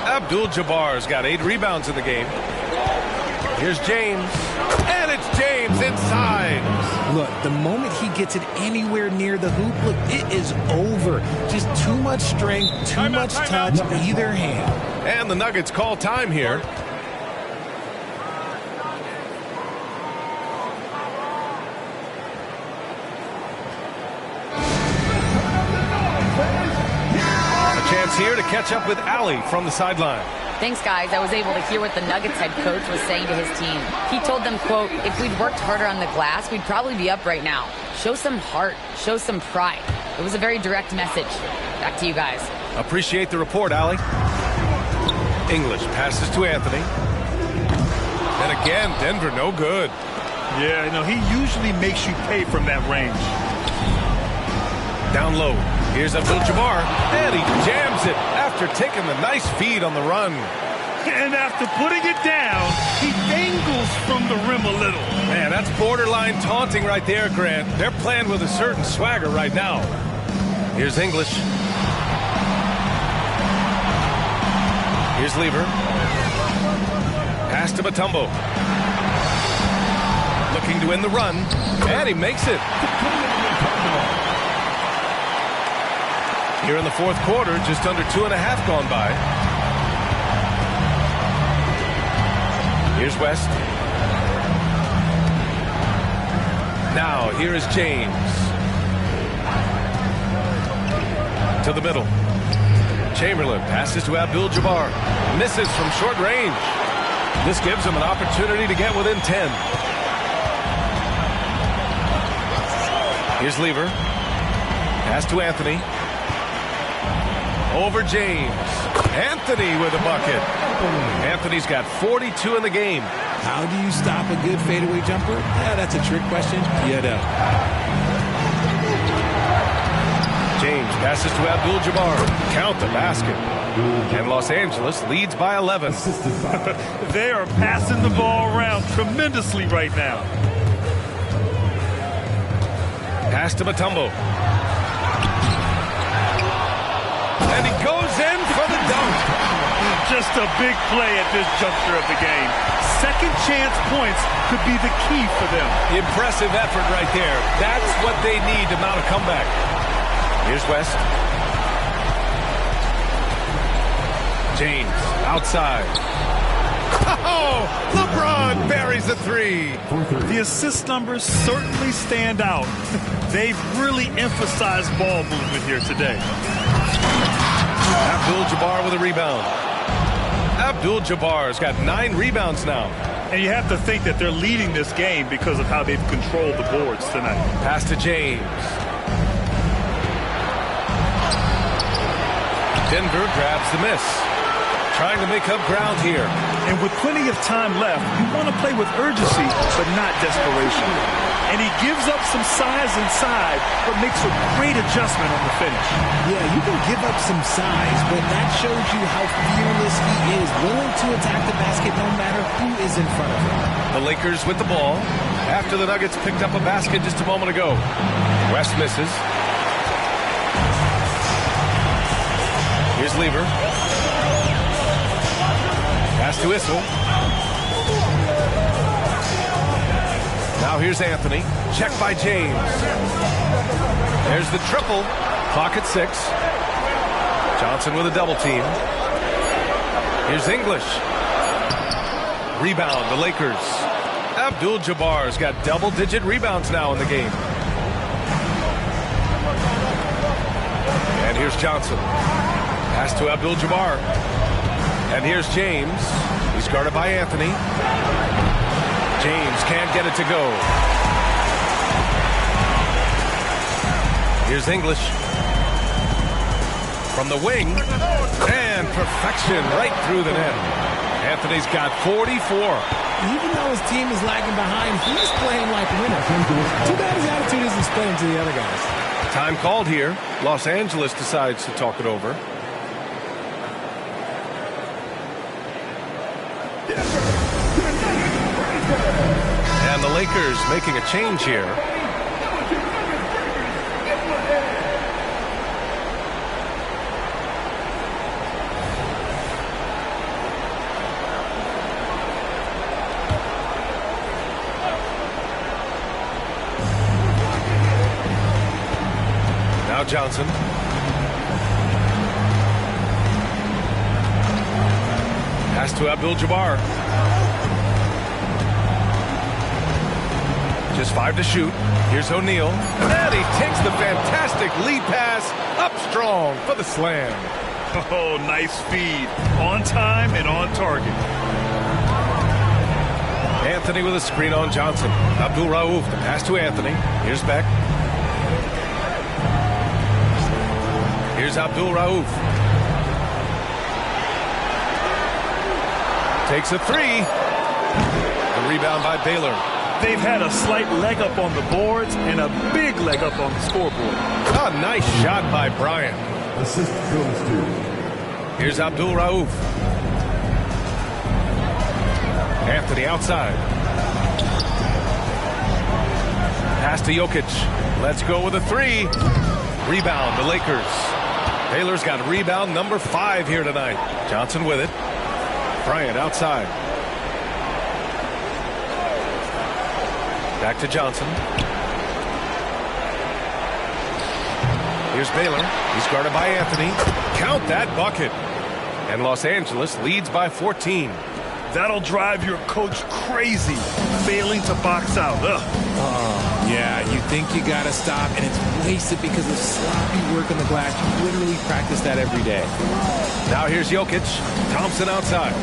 Abdul-Jabbar's got 8 rebounds in the game. Here's James. And it's James inside. Look, the moment he gets it anywhere near the hoop, look, it is over. Just too much strength, too much touch, either hand. And the Nuggets call time here. Here to catch up with Allie from the sideline. Thanks, guys. I was able to hear what the Nuggets head coach was saying to his team. He told them, quote, if we'd worked harder on the glass, we'd probably be up right now. Show some heart. Show some pride. It was a very direct message. Back to you guys. Appreciate the report, Allie. English passes to Anthony. And again, Denver no good. Yeah, he usually makes you pay from that range. Down low. Here's Abdul-Jabbar, and he jams it after taking the nice feed on the run. And after putting it down, he dangles from the rim a little. Man, that's borderline taunting right there, Grant. They're playing with a certain swagger right now. Here's English. Here's Lever. Pass to Mutombo. Looking to win the run, and he makes it. Here in the fourth quarter, just under 2.5 gone by. Here's West. Now, here is James. To the middle. Chamberlain passes to Abdul-Jabbar. Misses from short range. This gives him an opportunity to get within 10. Here's Lever. Pass to Anthony. Over James. Anthony with a bucket. Anthony's got 42 in the game. How do you stop a good fadeaway jumper? Yeah, that's a trick question. You know. James passes to Abdul-Jabbar. Count the basket. And Los Angeles leads by 11. They are passing the ball around tremendously right now. Pass to Mutombo. And he goes in for the dunk. Just a big play at this juncture of the game. second chance points could be the key for them. Impressive effort right there. That's what they need to mount a comeback. Here's West. James outside. Oh, LeBron buries the three. The assist numbers certainly stand out. They've really emphasized ball movement here today. Abdul-Jabbar with a rebound. Abdul-Jabbar's got 9 rebounds now. And you have to think that they're leading this game because of how they've controlled the boards tonight. Pass to James. Denver grabs the miss. Trying to make up ground here. And with plenty of time left, you want to play with urgency, but not desperation. And he gives up some size inside, but makes a great adjustment on the finish. Yeah, you can give up some size, but that shows you how fearless he is, willing to attack the basket no matter who is in front of him. The Lakers with the ball after the Nuggets picked up a basket just a moment ago. West misses. Here's Lever. Pass to Issel. Now here's Anthony. Check by James. There's the triple. Clock at 6. Johnson with a double team. Here's English. Rebound, the Lakers. Abdul-Jabbar's got double-digit rebounds now in the game. And here's Johnson. Pass to Abdul-Jabbar. And here's James. He's guarded by Anthony. James can't get it to go. Here's English. From the wing. And perfection right through the net. Anthony's got 44. Even though his team is lagging behind, he's playing like a winner. Too bad his attitude isn't spreading to the other guys. Time called here. Los Angeles decides to talk it over. And the Lakers making a change here. Now Johnson. Pass to Abdul-Jabbar. Just 5 to shoot. Here's O'Neal. And he takes the fantastic lead pass up strong for the slam. Oh, nice feed. On time and on target. Anthony with a screen on Johnson. Abdul Rauf, the pass to Anthony. Here's Beck. Here's Abdul Rauf. Takes a 3. The rebound by Baylor. They've had a slight leg up on the boards and a big leg up on the scoreboard. A nice shot by Bryant. Assist goes to. Here's Abdul Rauf. Anthony outside. Pass to Jokic. Let's go with a 3. Rebound, the Lakers. Baylor's got rebound number 5 here tonight. Johnson with it. Bryant outside. Back to Johnson. Here's Baylor. He's guarded by Anthony. Count that bucket. And Los Angeles leads by 14. That'll drive your coach crazy, failing to box out. Yeah, you think you got to stop, and it's wasted because of sloppy work on the glass. You literally practice that every day. Now here's Jokic. Thompson outside.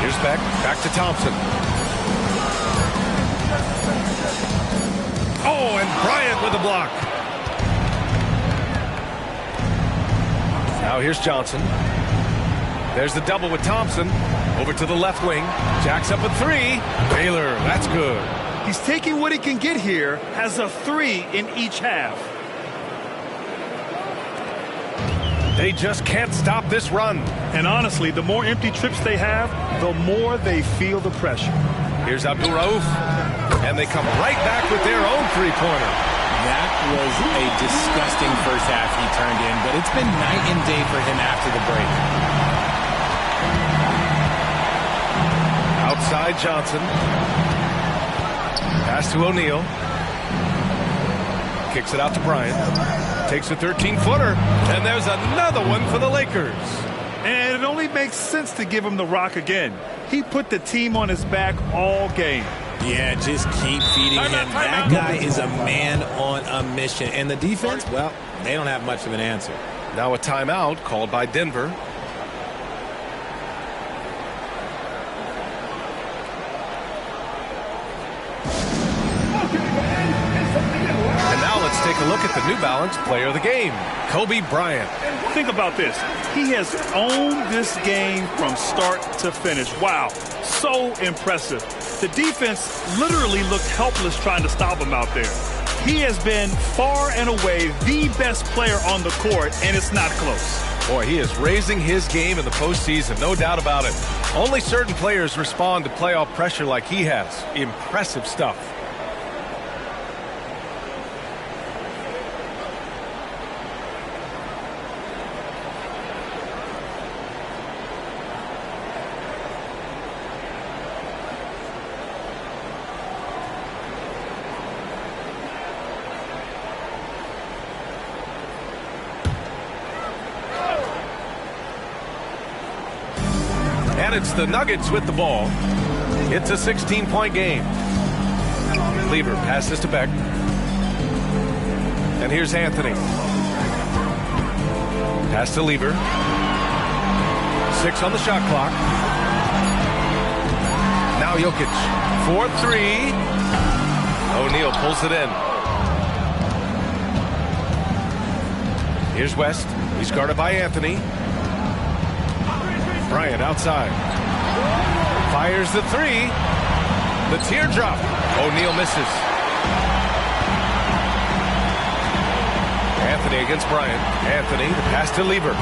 Here's Beck. Back to Thompson. Oh, and Bryant with the block. Now here's Johnson. There's the double with Thompson. Over to the left wing. Jacks up a 3. Baylor, that's good. He's taking what he can get here, has a 3 in each half. They just can't stop this run. And honestly, the more empty trips they have, the more they feel the pressure. Here's Abdul Rauf. And they come right back with their own three-pointer. That was a disgusting first half he turned in, but it's been night and day for him after the break. Inside Johnson. Pass to O'Neal. Kicks it out to Bryant. Takes a 13-footer. And there's another one for the Lakers. And it only makes sense to give him the rock again. He put the team on his back all game. Yeah, just keep feeding him. That guy is a man on a mission. And the defense, well, they don't have much of an answer. Now a timeout called by Denver. And now let's take a look at the New Balance Player of the Game, Kobe Bryant. Think about this. He has owned this game from start to finish. Wow, so impressive. The defense literally looked helpless trying to stop him out there. He has been far and away the best player on the court, and it's not close. Boy, he is raising his game in the postseason, no doubt about it. Only certain players respond to playoff pressure like he has. Impressive stuff. And it's the Nuggets with the ball. It's a 16-point game. Lever passes to Beck. And here's Anthony. Pass to Lever. 6 on the shot clock. Now Jokic. 4-3. O'Neal pulls it in. Here's West. He's guarded by Anthony. Bryant outside. Fires the 3. The teardrop. O'Neal misses. Anthony against Bryant. Anthony, the pass to Lever.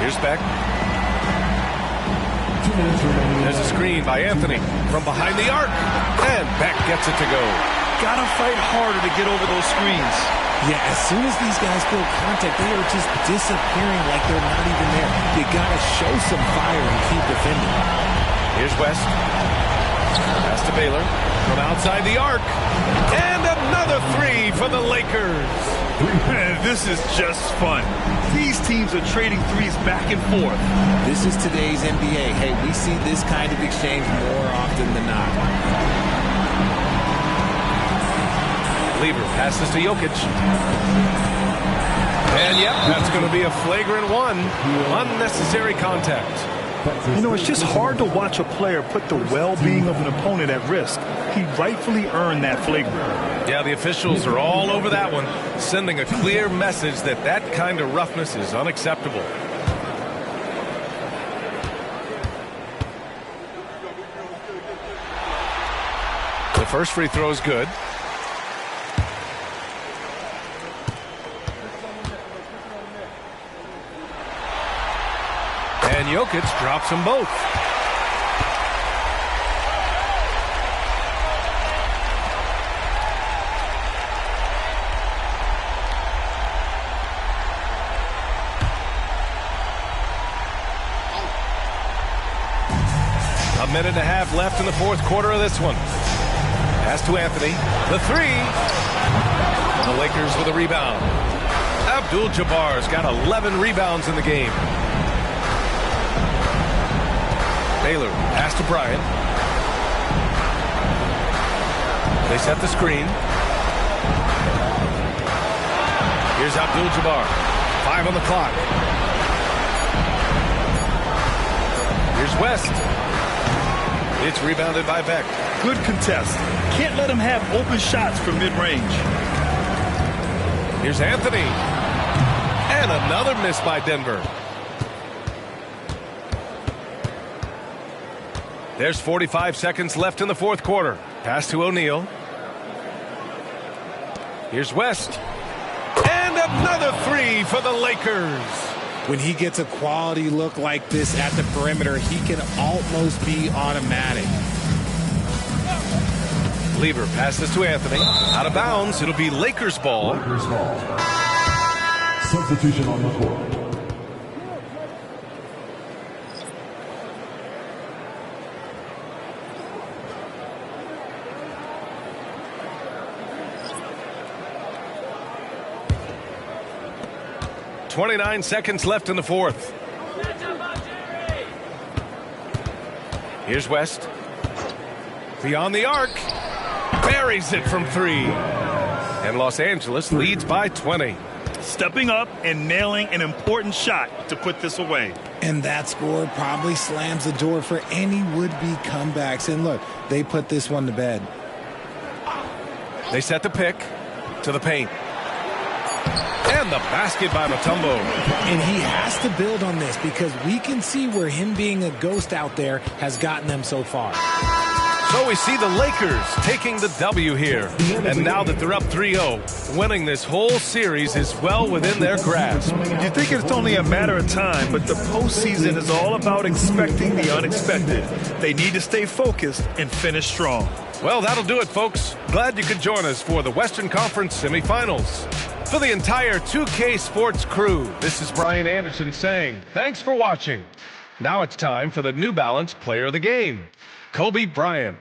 Here's Beck. There's a screen by Anthony from behind the arc. And Beck gets it to go. Gotta fight harder to get over those screens. Yeah, as soon as these guys feel contact, they are just disappearing like they're not even there. You gotta show some fire and keep defending. Here's West. Pass to Baylor from outside the arc. And another 3 for the Lakers. This is just fun. These teams are trading threes back and forth. This is today's NBA. Hey, we see this kind of exchange more often than not. Lever passes to Jokic. And yep, that's going to be a flagrant 1. Unnecessary contact. You know, it's just hard to watch a player put the well-being of an opponent at risk. He rightfully earned that flagrant. Yeah, the officials are all over that one, sending a clear message that that kind of roughness is unacceptable. The first free throw is good. And Jokic drops them both. A minute and a half left in the fourth quarter of this one. Pass to Anthony. The 3. The Lakers with a rebound. Abdul-Jabbar's got 11 rebounds in the game. Baylor, pass to Bryant. They set the screen. Here's Abdul-Jabbar. 5 on the clock. Here's West. It's rebounded by Beck. Good contest. Can't let him have open shots from mid-range. Here's Anthony. And another miss by Denver. There's 45 seconds left in the fourth quarter. Pass to O'Neal. Here's West. And another 3 for the Lakers. When he gets a quality look like this at the perimeter, he can almost be automatic. Lever passes to Anthony. Out of bounds. It'll be Lakers ball. Lakers ball. Substitution on the court. 29 seconds left in the fourth. Here's West. Beyond the arc. Buries it from 3. And Los Angeles leads by 20. Stepping up and nailing an important shot to put this away. And that score probably slams the door for any would-be comebacks. And look, they put this one to bed. They set the pick to the paint. And the basket by Mutombo. And he has to build on this because we can see where him being a ghost out there has gotten them so far. So we see the Lakers taking the W here. And now that they're up 3-0, winning this whole series is well within their grasp. You think it's only a matter of time, but the postseason is all about expecting the unexpected. They need to stay focused and finish strong. Well, that'll do it, folks. Glad you could join us for the Western Conference semifinals. For the entire 2K Sports crew, this is Brian Anderson saying thanks for watching. Now it's time for the New Balance Player of the Game, Kobe Bryant.